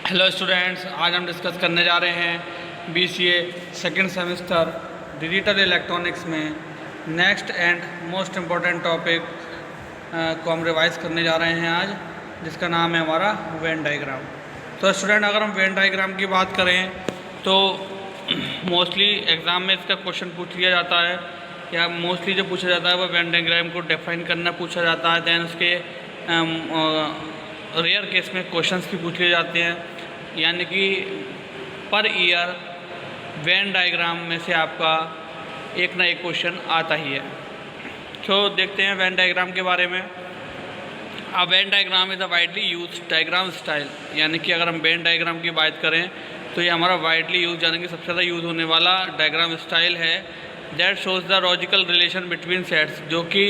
Hello students, आज हम discuss करने जा रहे हैं BCA second semester digital electronics में next and most important topic को हम रिवाइज करने जा रहे हैं आज, जिसका नाम है हमारा वेन डायग्राम। तो स्टूडेंट, अगर हम वेन डायग्राम की बात करें तो मोस्टली एग्ज़ाम में इसका क्वेश्चन पूछ लिया जाता है, या मोस्टली जो पूछा जाता है वो वेन डायग्राम को डिफाइन करना पूछा जाता है। दैन उसके रेयर केस में क्वेश्चंस भी पूछ लिए जाते हैं, यानी कि पर ईयर वेन डायग्राम में से आपका एक ना एक क्वेश्चन आता ही है। तो देखते हैं वेन डायग्राम के बारे में। अब Venn diagram is a widely use diagram style, यानी कि अगर हम वेन डायग्राम की बात करें तो ये हमारा वाइडली यूज यानी कि सबसे ज़्यादा यूज़ होने वाला डायग्राम स्टाइल है। That shows the logical relation between sets, जो कि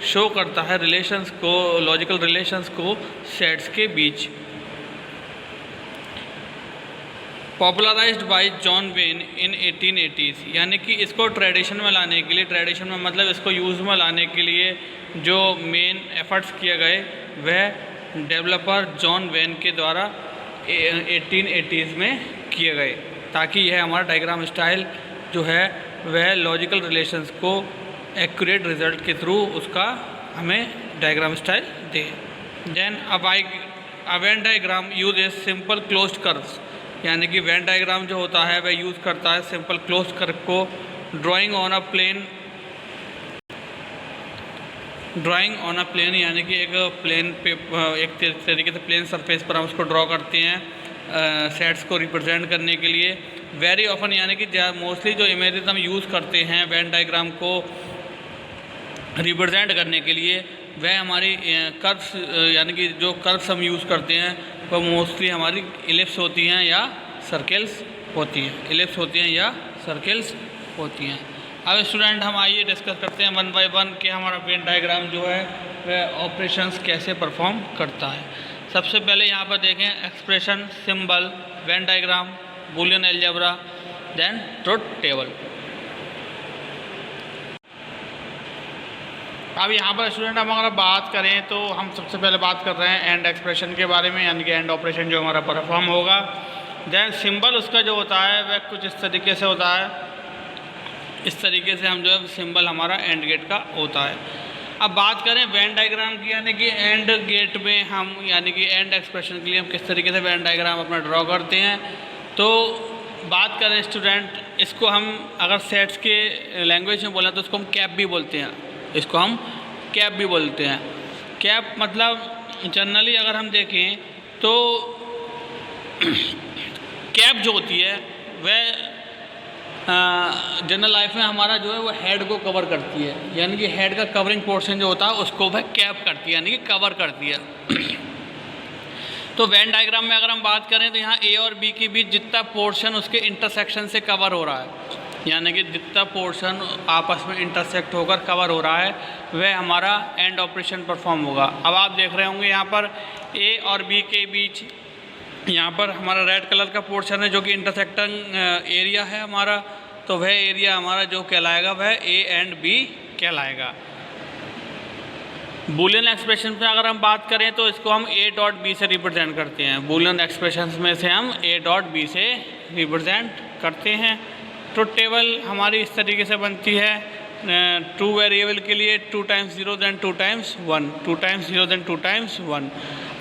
शो करता है रिलेशंस को, लॉजिकल रिलेशंस को सेट्स के बीच। Popularized by John Venn in 1880s, यानी कि इसको ट्रेडिशन में लाने के लिए, ट्रेडिशन में मतलब इसको यूज़ में लाने के लिए जो मेन एफर्ट्स किए गए वह डेवलपर जॉन वेन के द्वारा 1880s में किए गए, ताकि यह हमारा डायग्राम स्टाइल जो है वह लॉजिकल रिलेशंस को एक्यूरेट रिजल्ट के थ्रू उसका हमें डायग्राम स्टाइल दे। Then a Venn diagram use a simple closed curves, यानी कि वेन डायग्राम जो होता है वह यूज़ करता है सिंपल क्लोज्ड कर्व को ड्राइंग ऑन अ प्लेन, यानी कि एक प्लेन पे एक तरीके से प्लेन सरफेस पर हम उसको ड्रॉ करते हैं सेट्स को रिप्रेजेंट करने के लिए। वेरी ऑफन, यानी कि मोस्टली जो इमेजेस हम यूज़ करते हैं वेन डायग्राम को रिप्रेजेंट करने के लिए वह हमारी कर्व्स, यानी कि जो कर्व्स हम यूज़ करते हैं वह मोस्टली हमारी इलिप्स होती हैं या सर्कल्स होती हैं, इलिप्स होती हैं या सर्कल्स होती हैं। अब स्टूडेंट, हम आइए डिस्कस करते हैं वन बाय वन कि हमारा वेन डायग्राम जो है वह ऑपरेशंस कैसे परफॉर्म करता है। सबसे पहले यहाँ पर देखें expression, symbol, Venn diagram, Boolean algebra, then truth table. अब यहाँ पर स्टूडेंट हम अगर बात करें तो हम सबसे पहले बात कर रहे हैं एंड एक्सप्रेशन के बारे में, यानी कि एंड ऑपरेशन जो हमारा परफॉर्म होगा। देन सिंबल उसका जो होता है वह कुछ इस तरीके से होता है, इस तरीके से हम जो है सिंबल हमारा एंड गेट का होता है। अब बात करें वेन डायग्राम की, यानी कि एंड गेट में हम, यानी कि एंड एक्सप्रेशन के लिए हम किस तरीके से वेन डायग्राम अपना ड्रॉ करते हैं। तो बात करें स्टूडेंट, इसको हम अगर सेट्स के लैंग्वेज में बोलें तो इसको हम कैप भी बोलते हैं, इसको हम कैप भी बोलते हैं। कैप मतलब जनरली अगर हम देखें तो कैप जो होती है वह जनरल लाइफ में हमारा जो है वो हेड को कवर करती है, यानी कि हेड का कवरिंग पोर्शन जो होता है उसको वह कैप करती है, यानी कि कवर करती है। तो वेन डायग्राम में अगर हम बात करें तो यहाँ ए और बी के बीच जितना पोर्शन उसके इंटरसेक्शन से कवर हो रहा है, यानी कि जितना पोर्शन आपस में इंटरसेक्ट होकर कवर हो रहा है वह हमारा एंड ऑपरेशन परफॉर्म होगा। अब आप देख रहे होंगे यहाँ पर ए और बी के बीच यहाँ पर हमारा रेड कलर का पोर्शन है जो कि इंटरसेक्टिंग एरिया है हमारा, तो वह एरिया हमारा जो कहलाएगा वह ए एंड बी कहलाएगा। बूलियन एक्सप्रेशन में अगर हम बात करें तो इसको हम ए डॉट बी से रिप्रेजेंट करते हैं, बूलियन एक्सप्रेशन में से हम ए डॉट बी से रिप्रेजेंट करते हैं। ट्रुथ टेबल हमारी इस तरीके से बनती है, ट्रू वेरिएबल के लिए 2 times 0 then 2 times 1, 2 times 0 then 2 times 1।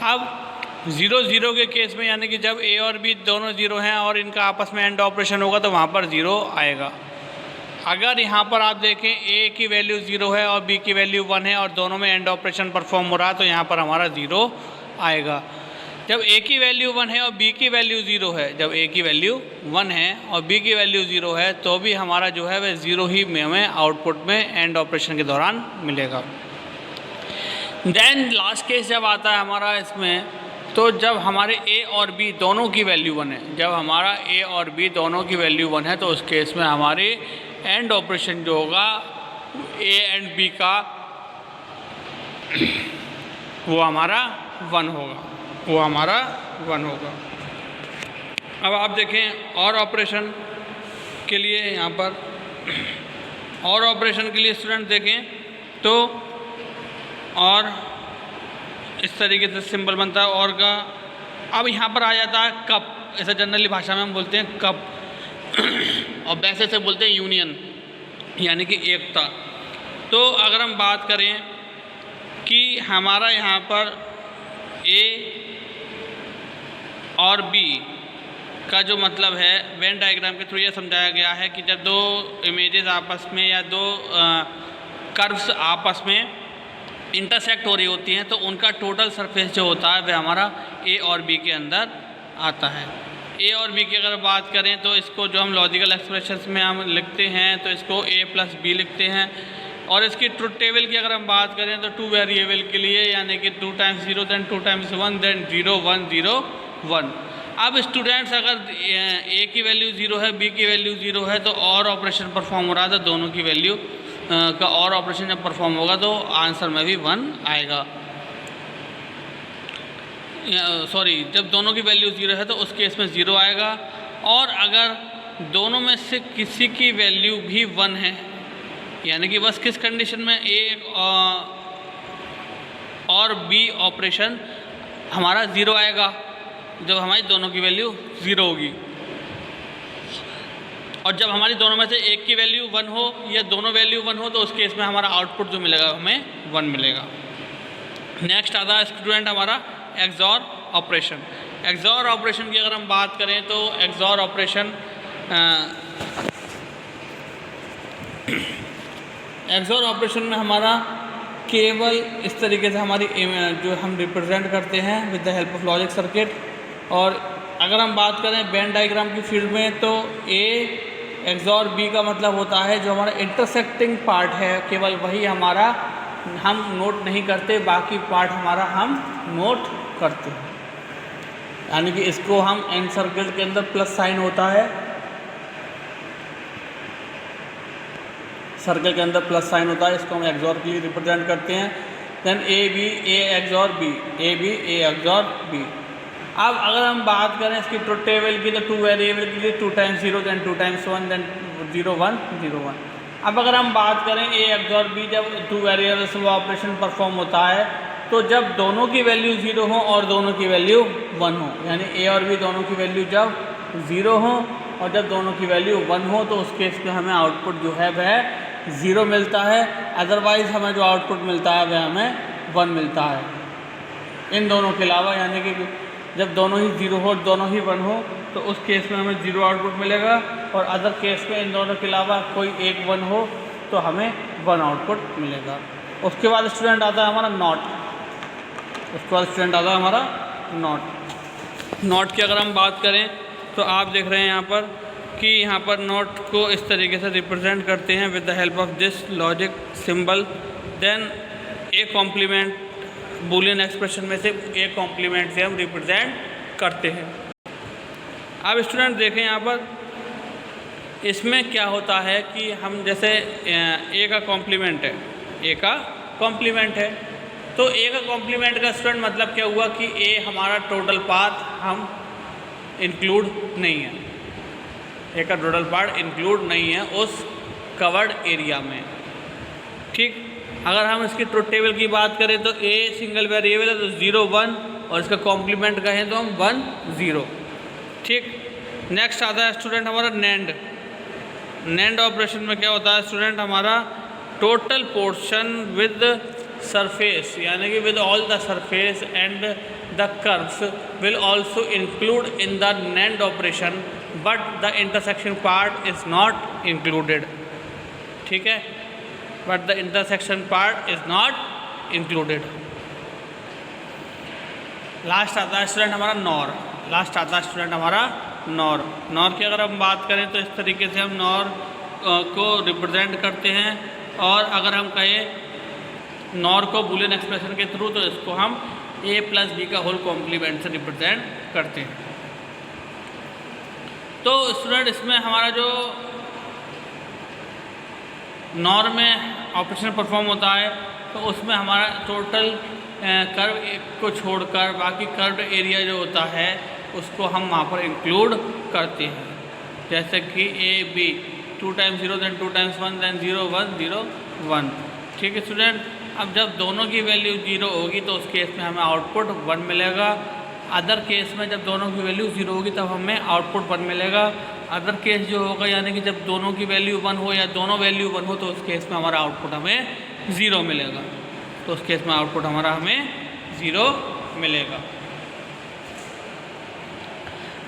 अब 0 0 के केस में, यानी कि जब ए और बी दोनों 0 हैं और इनका आपस में एंड ऑपरेशन होगा तो वहाँ पर 0 आएगा। अगर यहाँ पर आप देखें ए की वैल्यू 0 है और बी की वैल्यू 1 है और दोनों में एंड ऑपरेशन परफॉर्म हो रहा है तो यहाँ पर हमारा 0 आएगा। जब ए की वैल्यू 1 है और बी की वैल्यू 0 है, जब ए की वैल्यू 1 है और बी की वैल्यू 0 है तो भी हमारा जो है वह 0 ही में हमें आउटपुट में एंड ऑपरेशन के दौरान मिलेगा। देन लास्ट केस जब आता है हमारा इसमें, तो जब हमारे ए और बी दोनों की वैल्यू 1 है, जब हमारा ए और बी दोनों की वैल्यू 1 है तो उस केस में हमारे एंड ऑपरेशन जो होगा ए एंड बी का वो हमारा 1 होगा, वो हमारा 1 होगा। अब आप देखें और ऑपरेशन के लिए, यहाँ पर और ऑपरेशन के लिए स्टूडेंट देखें तो और इस तरीके से सिंबल बनता है और का अब यहाँ पर आ जाता है कप, ऐसा जनरली भाषा में हम बोलते हैं कप और वैसे से बोलते हैं यूनियन, यानी कि एकता। तो अगर हम बात करें कि हमारा यहाँ पर ए और बी का जो मतलब है वेन डायग्राम के थ्रू ये समझाया गया है कि जब दो इमेजेस आपस में या दो कर्व्स आपस में इंटरसेक्ट हो रही होती हैं तो उनका टोटल सरफेस जो होता है वह हमारा ए और बी के अंदर आता है। ए और बी की अगर बात करें तो इसको जो हम लॉजिकल एक्सप्रेशंस में हम लिखते हैं तो इसको ए प्लस बी लिखते हैं। और इसकी ट्रुथ टेबल की अगर हम बात करें तो 2 वेरिएबल के लिए यानी कि 2 टाइम्स 0 देन 2 टाइम्स 1 देन 0 1 0 1। अब स्टूडेंट्स अगर ए की वैल्यू 0 है, बी की वैल्यू 0 है तो और ऑपरेशन परफॉर्म हो रहा था, दोनों की वैल्यू का और ऑपरेशन जब परफॉर्म होगा तो आंसर में भी 1 आएगा। सॉरी, जब दोनों की वैल्यू 0 है तो उस केस में 0 आएगा। और अगर दोनों में से किसी की वैल्यू भी 1 है, यानी कि बस किस कंडीशन में ए और बी ऑपरेशन हमारा 0 आएगा, जब हमारी दोनों की वैल्यू 0 होगी। और जब हमारी दोनों में से एक की वैल्यू 1 हो या दोनों वैल्यू 1 हो तो उस केस में हमारा आउटपुट जो मिलेगा हमें 1 मिलेगा। नेक्स्ट आता है स्टूडेंट हमारा एक्सॉर ऑपरेशन। एक्सॉर ऑपरेशन की अगर हम बात करें तो एक्सॉर ऑपरेशन में हमारा केवल इस तरीके से हमारी जो हम रिप्रेजेंट करते हैं with the help of logic circuit. और अगर हम बात करें वेन डायग्राम की फील्ड में तो ए एक्सॉर बी का मतलब होता है जो हमारा इंटरसेक्टिंग पार्ट है केवल वही हमारा हम नोट नहीं करते, बाकी पार्ट हमारा हम नोट करते हैं। यानी कि इसको हम एन सर्कल के अंदर प्लस साइन होता है, सर्कल के अंदर प्लस साइन होता है, इसको हम एक्सॉर के लिए रिप्रेजेंट करते हैं। Then A B A XOR B, A B A XOR B. अब अगर हम बात करें इसकी ट्रुथ टेबल की तो 2 वेरिएबल के लिए 2 टाइम्स 0 देन 2 टाइम्स 1 देन 0 1 0 1। अब अगर हम बात करें ए एक्सॉर बी, जब 2 वेरिएबल से वो ऑपरेशन परफॉर्म होता है तो जब दोनों की वैल्यू 0 हो और दोनों की वैल्यू 1 हो, यानी ए और बी दोनों की वैल्यू जब 0 हो और जब दोनों की वैल्यू 1 हो तो उस केस में हमें आउटपुट जो है वह 0 मिलता है। अदरवाइज़ हमें जो आउटपुट मिलता है वह हमें 1 मिलता है इन दोनों के अलावा। यानी कि जब दोनों ही 0 हो दोनों ही 1 हो तो उस केस में हमें 0 आउटपुट मिलेगा। और अदर केस में इन दोनों के अलावा कोई एक 1 हो तो हमें 1 आउटपुट मिलेगा। उसके बाद स्टूडेंट आता है हमारा नॉट। उसके बाद स्टूडेंट आता है हमारा नॉट। नॉट की अगर हम बात करें तो आप देख रहे हैं यहाँ पर कि यहाँ पर नॉट को इस तरीके से रिप्रेजेंट करते हैं with the help of this logic symbol. Then A complement Boolean expression में से एक कॉम्प्लीमेंट से हम रिप्रेजेंट करते हैं। अब स्टूडेंट देखें यहाँ पर इसमें क्या होता है कि हम जैसे ए का कॉम्प्लीमेंट है, ए का कॉम्प्लीमेंट है तो ए का कॉम्प्लीमेंट का स्टूडेंट मतलब क्या हुआ कि ए हमारा टोटल पाथ हम इंक्लूड नहीं है, ए का टोटल पार्ट इंक्लूड नहीं है उस कवर्ड एरिया में। ठीक, अगर हम इसकी ट्रुथ टेबल की बात करें तो ए सिंगल वेरिएबल है तो 0 1 और इसका कॉम्प्लीमेंट कहें तो हम 1 0। ठीक, नेक्स्ट आता है स्टूडेंट हमारा नैंड। नैंड ऑपरेशन में क्या होता है स्टूडेंट, हमारा टोटल पोर्शन विद सरफेस यानी कि with all the surface and the curves will also include in the NAND operation but the intersection part is not included. ठीक है, but the intersection part is not included। Last आता है student हमारा nor. Last आता है student हमारा nor. Nor की अगर हम बात करें तो इस तरीके से हम नॉर को रिप्रेजेंट करते हैं। और अगर हम कहें नॉर को बूलियन एक्सप्रेशन के थ्रू तो इसको हम ए प्लस बी का होल कॉम्प्लीमेंट से रिप्रेजेंट करते हैं। तो स्टूडेंट इसमें हमारा जो नॉर में ऑपरेशन परफॉर्म होता है तो उसमें हमारा टोटल कर्व को छोड़कर बाकी कर्व्ड एरिया जो होता है उसको हम वहाँ पर इंक्लूड करते हैं। जैसे कि A B 2 times 0 then 2 times 1 then 0 1 0 1। ठीक है स्टूडेंट, अब जब दोनों की वैल्यू 0 होगी तो उस केस में हमें आउटपुट 1 मिलेगा। अदर केस में जब दोनों की वैल्यू 0 होगी तब हमें आउटपुट 1 मिलेगा। अदर केस जो होगा यानी कि जब दोनों की वैल्यू 1 हो या दोनों वैल्यू 1 हो तो उस केस में हमारा आउटपुट हमें 0 मिलेगा। तो उस केस में आउटपुट हमारा हमें 0 मिलेगा।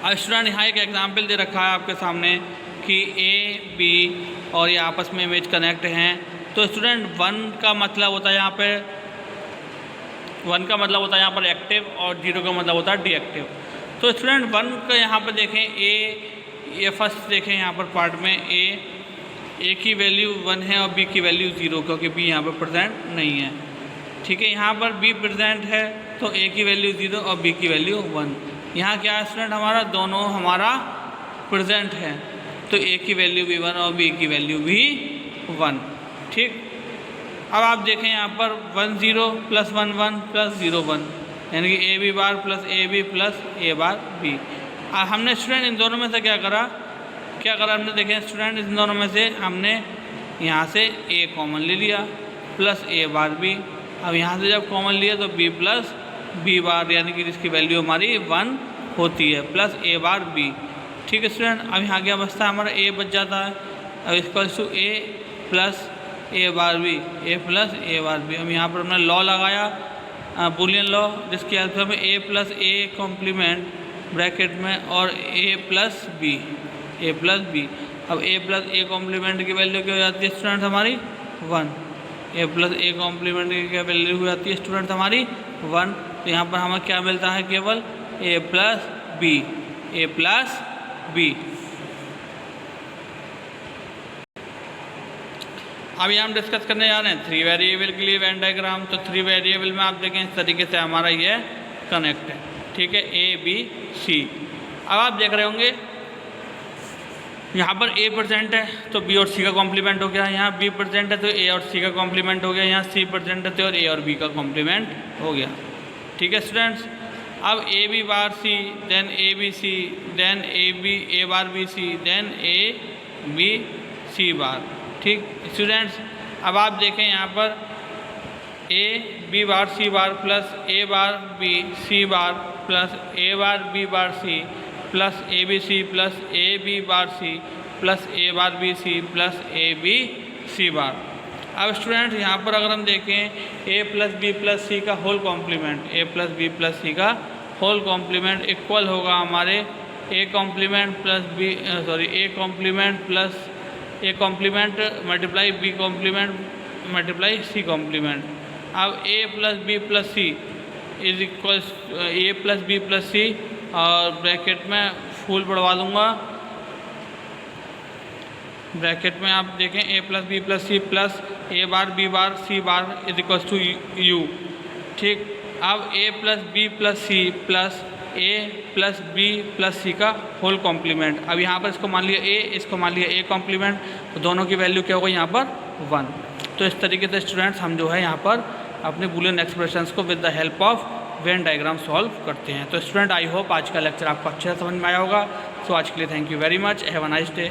अब स्टूडेंट यहाँ एक एग्जाम्पल दे रखा है आपके सामने कि ए बी और ये आपस में इमेज कनेक्ट हैं। तो स्टूडेंट 1 का मतलब होता है यहाँ पे 1 का मतलब होता है यहाँ पर एक्टिव और 0 का मतलब होता है डीएक्टिव। तो स्टूडेंट 1 का यहाँ पर देखें ये फर्स्ट देखें यहाँ पर पार्ट में ए की वैल्यू 1 है और बी की वैल्यू 0 क्योंकि बी यहाँ पर प्रेजेंट नहीं है। ठीक है, यहाँ पर बी प्रेजेंट है तो ए की वैल्यू 0 और बी की वैल्यू 1। यहाँ क्या है स्टूडेंट हमारा दोनों हमारा प्रेजेंट है तो ए की वैल्यू भी 1 और बी की वैल्यू भी 1। ठीक, अब आप देखें यहाँ पर 1 0 प्लस 1 1 प्लस 0 1 यानी कि A B bar plus A B plus A bar B. अब हमने स्टूडेंट इन दोनों में से क्या करा हमने देखें स्टूडेंट इन दोनों में से हमने यहाँ से ए कॉमन ले लिया प्लस ए बार बी। अब यहाँ से जब कॉमन लिया तो बी प्लस बी बार यानी कि जिसकी वैल्यू हमारी 1 होती है प्लस ए बार बी। ठीक है स्टूडेंट, अब यहाँ क्या बचता है हमारा ए बच जाता है। अब equals to A plus A bar B A plus A bar B. अब यहाँ पर हमने लॉ लगाया बुलियन लॉ जिसकी हेल्प से हमें ए प्लस ए कॉम्प्लीमेंट ब्रैकेट में और ए प्लस बी अब ए प्लस ए कॉम्प्लीमेंट की वैल्यू क्या हो जाती है स्टूडेंट हमारी 1। ए प्लस ए कॉम्प्लीमेंट की क्या वैल्यू हो जाती है स्टूडेंट हमारी 1। तो यहाँ पर हमें क्या मिलता है केवल ए प्लस बी। अभी हम डिस्कस करने जा रहे हैं 3 वेरिएबल के लिए वेन डायग्राम। तो 3 वेरिएबल में आप देखें इस तरीके से हमारा ये कनेक्ट है। ठीक है, ए बी सी। अब आप देख रहे होंगे यहाँ पर ए प्रेजेंट है तो बी और सी का कॉम्प्लीमेंट हो गया, यहाँ बी प्रेजेंट है तो ए और सी का कॉम्प्लीमेंट हो गया, यहाँ सी प्रेजेंट है तो और ए और बी का कॉम्प्लीमेंट हो गया। ठीक है स्टूडेंट्स, अब A B bar C then A B C then A bar B C then A B C bar. ठीक स्टूडेंट्स, अब आप देखें यहाँ पर A B bar C bar plus A bar B C bar plus A bar B bar C plus A B C plus A B bar C plus A bar B C plus A B C bar. अब student यहाँ पर अगर हम देखें A plus B plus C का whole complement A plus B plus C का whole complement equal होगा हमारे A complement plus B A complement plus A complement multiply B complement multiply C complement. अब A plus B plus C is equals A plus B plus C और bracket में full बढ़वा दूंगा। Bracket में आप देखें A plus B plus C plus A bar B bar C bar is equals to U. ठीक, अब A plus B plus C plus A plus B plus C का होल कॉम्प्लीमेंट। अब यहाँ पर इसको मान लिया ए, इसको मान लिया ए कॉम्प्लीमेंट, तो दोनों की वैल्यू क्या होगी यहाँ पर 1। तो इस तरीके से स्टूडेंट्स हम जो है यहाँ पर अपने बूलियन एक्सप्रेशंस को with the help of Venn diagram solve करते हैं। तो स्टूडेंट आई होप आज का लेक्चर आपको अच्छे से समझ में आया होगा। सो आज के लिए thank you very much, have a nice day.